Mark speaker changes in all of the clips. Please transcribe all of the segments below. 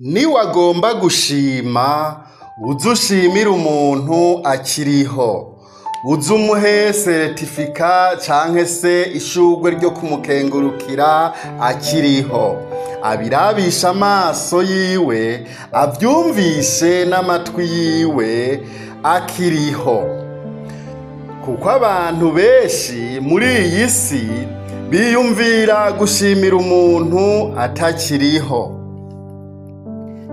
Speaker 1: Niwagomba gushima uze ushimire umuntu akiriho, uze umuhe seretifika canke se ishurwe ryo kumukengurukira akiriho, abirabisha amaso yiwe, avyumvishe n'amatwi yiwe akiriho. Kuko abantu benshi muri iyi si biyumvira gushimira umuntu atakiriho.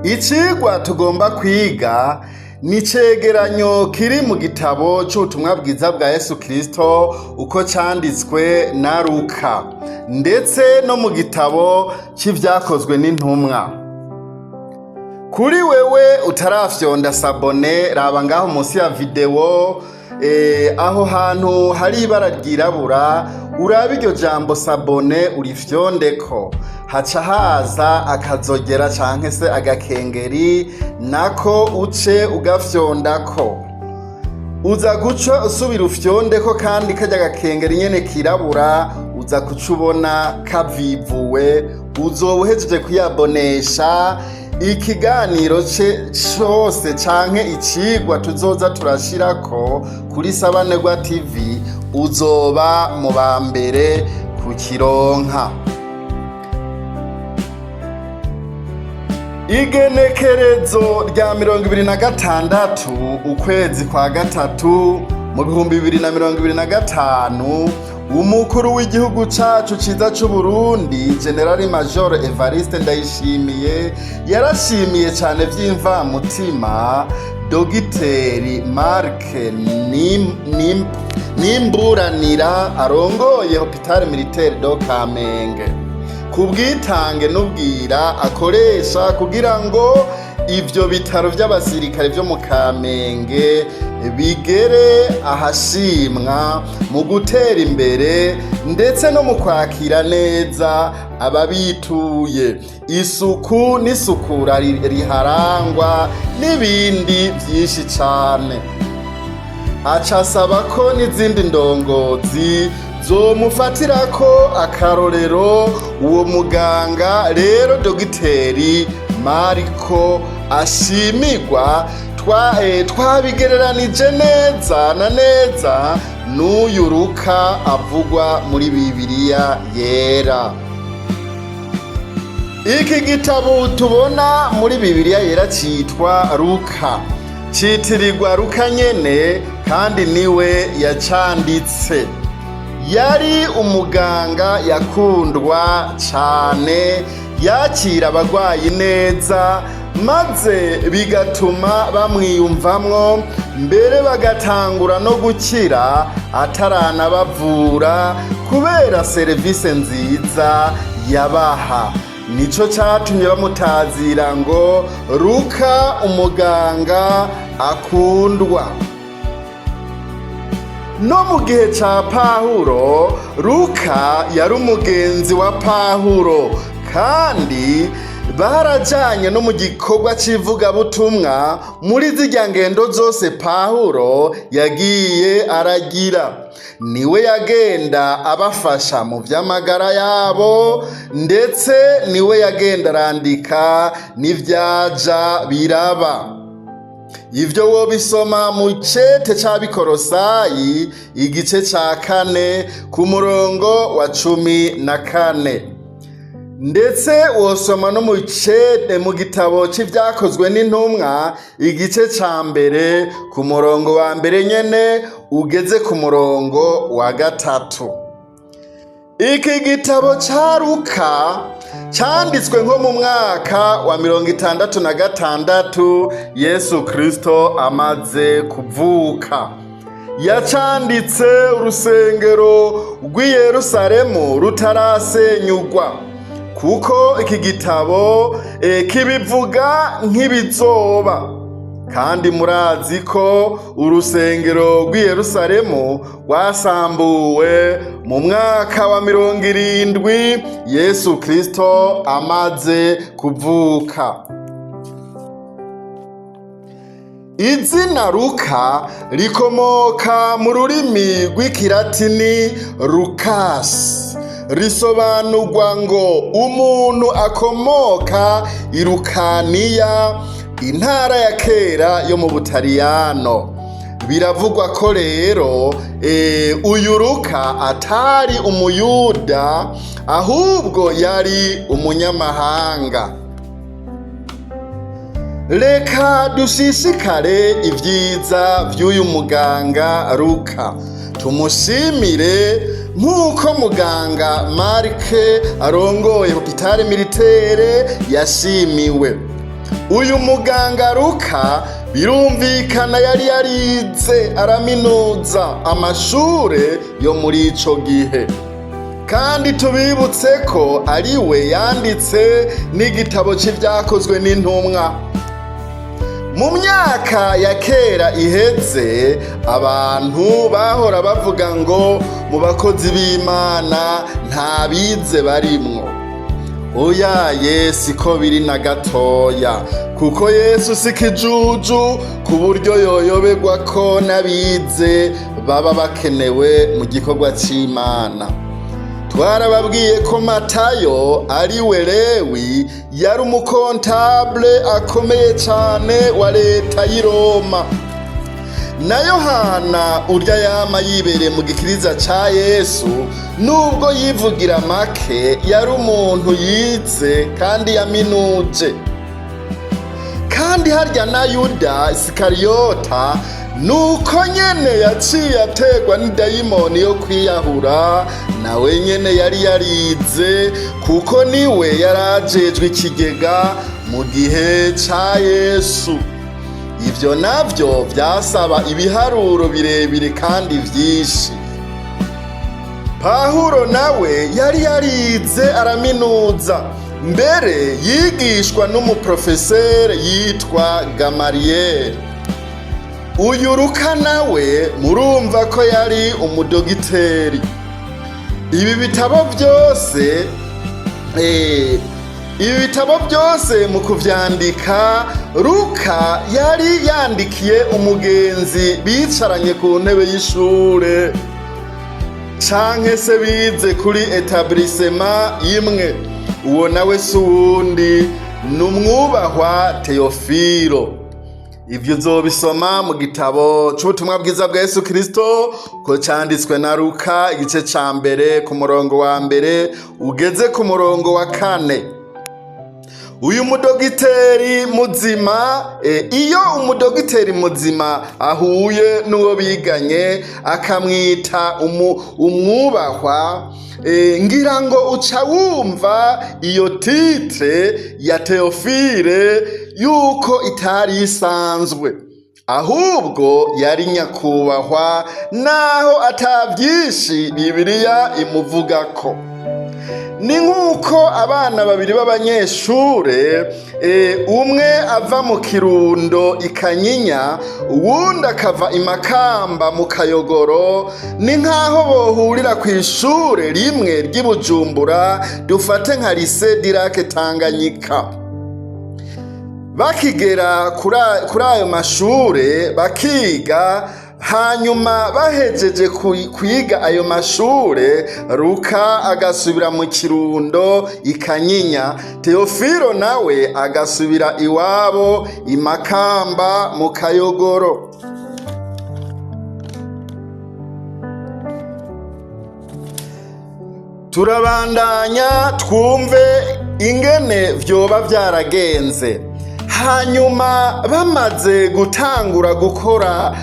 Speaker 1: Icigwa tugomba kwiga ni icegeranyo kiri mu gitabo c'ubutumwa bwiza bwa Yesu Kristo uko canditswe na LUka, ndetse no mu gitabo c'ivyakozwe n'intumwa. Kuri wewe utarafyonda sabone, raba ngaho munsi ya video aho hantu hari ibara ryirabura, urabe iryo jambo sabone urifyondeko, haca haza akazogera canke se agakengeri, nako uce ugafyondako. Uza guca usubira ufyondeko kandi karya gakengeri nyene kirabura uza kuca ubona kavivuwe, uzoba uhejeje kuyabonesha ikiganiro cose canke icigwa tuzoza turashirako kuri Sabanerwa TV, uzoba mu ba mbere kukironka. Igenekerezo rya 26 ukwezi kwa gatatu mu 2025, umukuru w'igihugu cacu ciza c'Uburundi General Major Evariste Ndayishimiye yarashimiye cane vy'imvamutima Docteur MArc Nimburanira arongoye Hôpital Militaire do Kamenge, kubwitange n'ubwira akoresha kugira ngo ivyo bitaro vy'abasirikare vyo mu Kamenge bigere ahashimwa mu gutera imbere ndetse no mu kwakira neza ababituye, isuku n'isukura riharangwa n'ibindi vyinshi cane. Aca asaba ko n'izindi ndongozi zomufatirako akarorero uwo muganga rero Dogiteri Mariko ashimirwa. Twabigereranije neza na neza n'uyu LUka avugwa muri Bibiliya yera. Iki gitabo tubona muri Bibiliya yera citwa LUka, citirirwa LUka nyene kandi niwe yacanditse. Yari umuganga yakundwa cane, yakira abagwayi neza, maze bigatuma bamwiyumvamwo, mbere bagatangura no gukira ataranabavura kubera serivise nziza yabaha. Nico catumye bamutazira ngo LUka umuganga akundwa. No mu gihe ca Pawulo, LUka yari umugenzi wa Pawulo, kandi barajanye no mu gikorwa c'ivugabutumwa muri zirya ngendo zose Pawulo yagiye aragira. Niwe yagenda abafasha mu vy'amagara yabo, ndetse niwe yagenda arandika n'ivyaja biraba. Ivyo wobisoma mu cete c'Abikorosayi igice ca 4 ku murongo wa 14, ndetse wosoma no mu gitabo c'ivyakozwe n'intumwa igice ca 1 ku murongo wa 1 nyene ugeze ku murongo wa 3. Iki gitabo ca LUka canditswe nko mu mwaka wa 66 Yesu Kristo amaze kuvuka. Yacanditse urusengero rw'i Yerusalemu rutarasenyugwa, kuko iki gitabo kibivuga nk'ibizoba. Kandi murazi ko urusengero rw'i Yerusalemu rwasambuwe mu mwaka wa 70 Yesu Kristo amaze kuvuka. Izina LUka rikomoka mu rurimi rw'ikilatini Lucas, risobanurwa ngo umuntu akomoka i Lukaniya, intara ya kera yo mu Butaliyano. Biravugwa ko rero uyu Luka atari umuyuda ahubwo yari umunyamahanga. Reka dushishikare ivyiza vy'uyu muganga Luka, tumushimire nk'uko muganga MArc arongoye hopitale militaire yashimiwe. Uyu muganga Luka birumvikana yari yarize araminuza amashure yo muri ico gihe, kandi tubibutse ko ari we yanditse n'igitabo c'ivyakozwe n'intumwa. Mu myaka ya kera iheze, abantu bahora bavuga ngo mu bakozi b'Imana nta bize barimwo. Oya, siko biri na gatoya, kuko Yesu si ikijuju ku buryo yoyoberwa ko n'abize baba bakenewe mu gikorwa c'Imana. Twarababwiye ko Matayo ari we Lewi yari umukontable akomeye cane wa leta y'i Roma, na Yohana urya yama yibereye mu gikiriza ca Yesu, nubwo yivugira make yari umuntu yize kandi yaminuje. Kandi harya na Yuda Isikariyota nuko nyene yaciye ategwa n'idayimoni yo kwiyahura, nawe nyene yari yarize, kuko niwe yarajejwe ikigega mu gihe ca Yesu. Ivyo navyo vyasaba ibiharuro birebire kandi vyinshi. Pawulo nawe yari yarize araminuza, mbere yigishwa n'umuprofeseri yitwa Gamariyeri. Uyu Luka nawe murumva ko yari umudogiteri. Ibi bitabo byose mu kuvyandika, Luka yari yandikiye umugenzi bicaranye ku ntebe y'ishure, canke se bize kuri etablissement imwe. Uwo nawe si uwundi, ni umwubahwa Teofilo. Ivyo uzobisoma mu gitabo c'ubutumwa bwiza bwa Yesu Kristo ko canditswe na Luka, igice ca mbere ku murongo wa mbere ugeze ku murongo wa 4. Uyu mudogiteri muzima, iyo umudogiteri muzima ahuye n'uwo biganye akamwita umwubahwa, ngira ngo uca wumva iyo titre ya Teofile yuko itari isanzwe, ahubwo yari nyakubahwa, naho atavyinshi Bibiliya imuvugako. Ni nk'uko abana babiri b'abanyeshure, umwe ava mu Kirundo i Kanyinya, uwundi akava i Makamba mu Kayogoro, ni nk'aho bohurira kw'ishure rimwe ry'i Bujumbura, dufate nka lycée du Lac Tanganyika. Bakigera kuri ayo mashure bakiga, hanyuma bahejeje kwiga ayo mashure, Luka agasubira mu Kirundo i Kanyinya, Teofilo nawe agasubira iwabo i Makamba mu Kayogoro. Turabandanya twumve ingene vyoba vyaragenze. Hanyuma bamaze gutangura gukora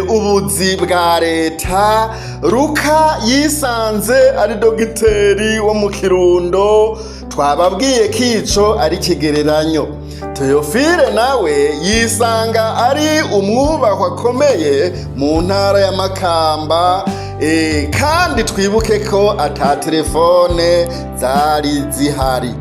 Speaker 1: ubuzi bwa leta, Luka yisanze ari dogiteri wo mu Kirundo. Twababwiye ko ico ari kigereranyo. Teofile nawe yisanga ari umwubahwa akomeye mu ntara ya Makamba, kandi twibuke ko ata telefone zari zihari.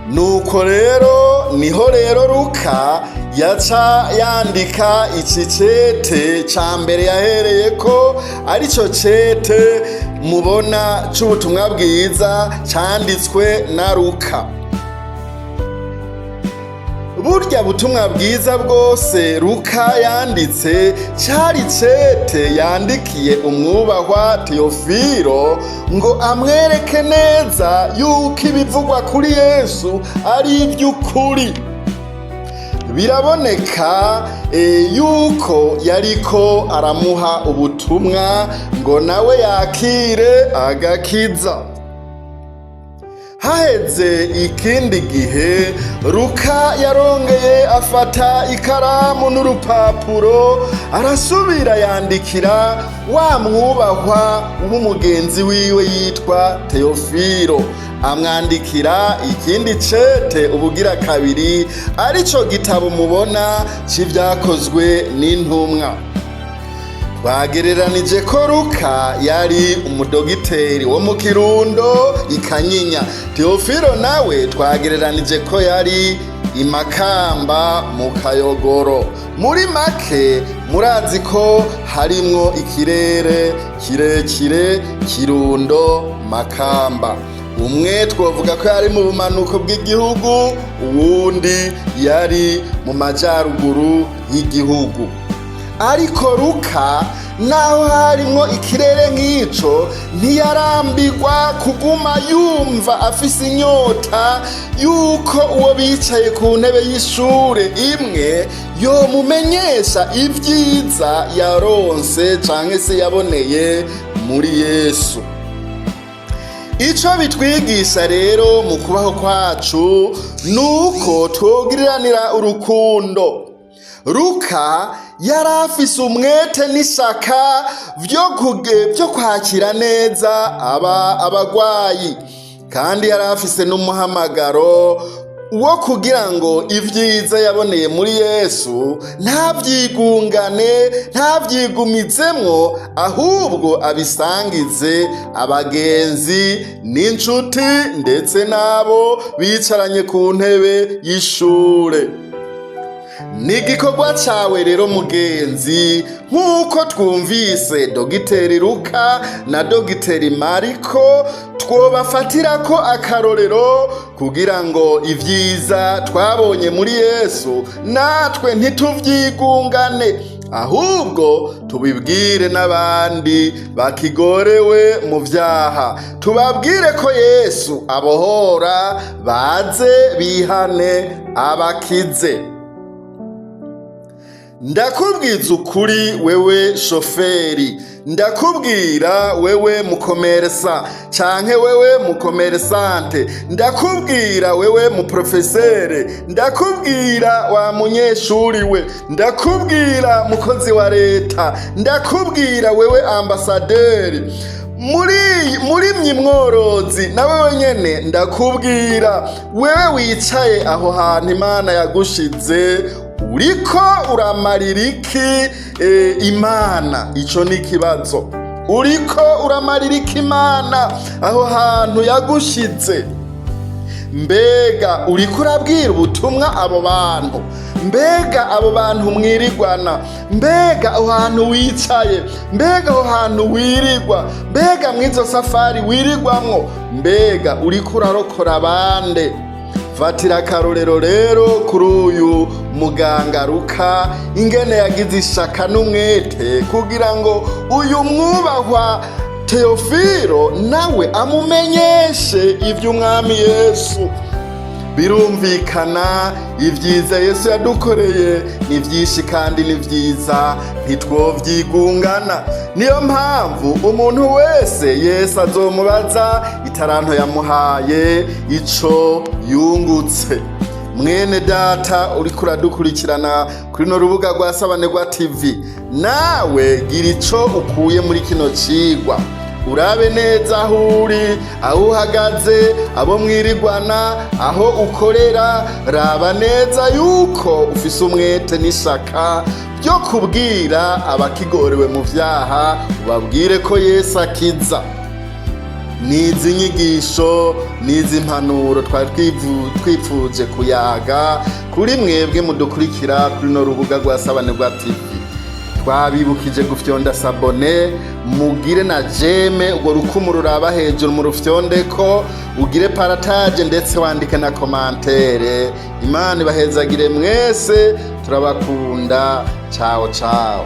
Speaker 1: Nuko rero niho rero Luka yaca yandika iki cete ca mbere yahereye ko arico cete mubona c'ubutumwa bwiza canditswe na Luka. burya butumwa bwiza bwose Luka yanditse cari cete yandikiye umwubahwa Teofilo ngo amwereke neza yuko ibivugwa kuri Yesu ari ivy'ukuri. Biraboneka yuko yariko aramuha ubutumwa ngo nawe yakire agakiza. Haheze ikindi gihe Luka yarongeye afata ikaramu n'urupapuro arasubira yandikira wa mwubahwa w'umugenzi wiwe yitwa Teofilo, amwandikira ikindi cete ubugira kabiri arico gitabo mubona c'ivyakozwe n'intumwa. Twagereranije ko Luka yari umudogiteri wo mu Kirundo Ikanyinya, Teofilo nawe twagereranije ko yari Imakamba mu Kayogoro. Muri make murazi ko harimwo ikirere kirekire Kirundo Makamba. Umwe twovuga ko yari mu bumanuko bw'igihugu, uwundi yari mu majaruguru y'igihugu. Ariko Luka naho harimwo ikirere nk'ico ntiyarambirwa kuguma yumva afise inyota yuko uwo bicaye ku ntebe y'ishure imwe yomumenyesha ivyiza yaronse canke se yaboneye muri Yesu. Ico bitwigisha rero mu kubaho kwacu nuko twogiriranira urukundo. Luka yari afise umwete n'ishaka vyo kwakira neza abagwayi, kandi yari afise n'umuhamagaro wo kugira ngo ivyiza yaboneye muri Yesu ntavyigungane ntavyigumizemwo, ahubwo abisangize abagenzi n'inshuti ndetse n'abo bicaranye ku ntebe y'ishure. Ni igikorwa cawe rero mugenzi, nk'uko twumvise Dogiteri Luka na Dogiteri Mariko, twobafatirako akarorero kugira ngo ivyiza twabonye muri Yesu natwe ntituvyigungane, ahubwo tubibwire n'abandi bakigorewe mu vyaha, tubabwire ko Yesu abohora, baze bihane abakize. Ndakubwiza ukuri wewe shoferi, ndakubwira wewe mukomeresa canke wewe mukomeresante, ndakubwira wewe muprofesere, ndakubwira wa munyeshuri we, ndakubwira mukozi wa leta, ndakubwira wewe ambasaderi, muri mworozi na wewe nyene ndakubwira wewe wicaye aho hantu Imana yagushize, uriko uramarira iki Imana? Ico ni ikibazo. Uriko uramarira iki Imana aho hantu yagushize? Mbega uriko urabwira ubutumwa abo bantu? Mbega abo bantu mwirigwana? Mbega aho hantu wicaye? Mbega aho hantu wirigwa? Mbega mwizo safari wirigwamwo? Mbega uriko urarokora abande? Fatira akarorero rero kuri uyu muganga Luka, ingene yagize ishaka n'umwete kugira ngo uyu mwubahwa Teofilo nawe amumenyeshe ivy'umwami Yesu. Birumvikana ivyiza Yesu yadukoreye ni vyinshi kandi ni vyiza, ntitwovyigungana. Niyo mpamvu umuntu wese Yesu azomubaza itaranto yamuhaye ico yungutse. Mwene data uriko uradukurikirana kuri no rubuga rwa Sabanerwa TV, nawe gira ico ukuye muri kino cigwa. Urabe neza aho uri, aho uhagaze, abo mwirigwana, aho ukorera, raba neza yuko ufise umwete n'ishaka byo kubwira abakigorewe mu vyaha, ubabwire ko Yesu akiza. Nizi nyigisho, nizi mpanuro twari twipfuje kuyaga kuri mwebwe mudukurikira kuri no rubuga rwa Sabanerwa TV. twabibukije gufyonda sabone, mugire na jeme, urwo rukumu ruraba hejuru mu rufyondeko, ugire partage ndetse wandike na komantere. Imana ibahezagire mwese, turabakunda. Ciao ciao.